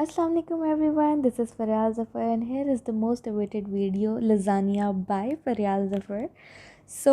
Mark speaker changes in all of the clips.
Speaker 1: Assalamu alaikum everyone, this is Faryal Zafar and here is the most awaited video lasagna by Faryal Zafar. So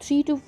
Speaker 1: 3 to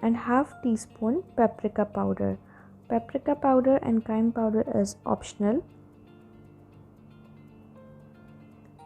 Speaker 1: and 1/2 teaspoon paprika powder. Paprika powder and cayenne powder is optional.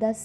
Speaker 1: 10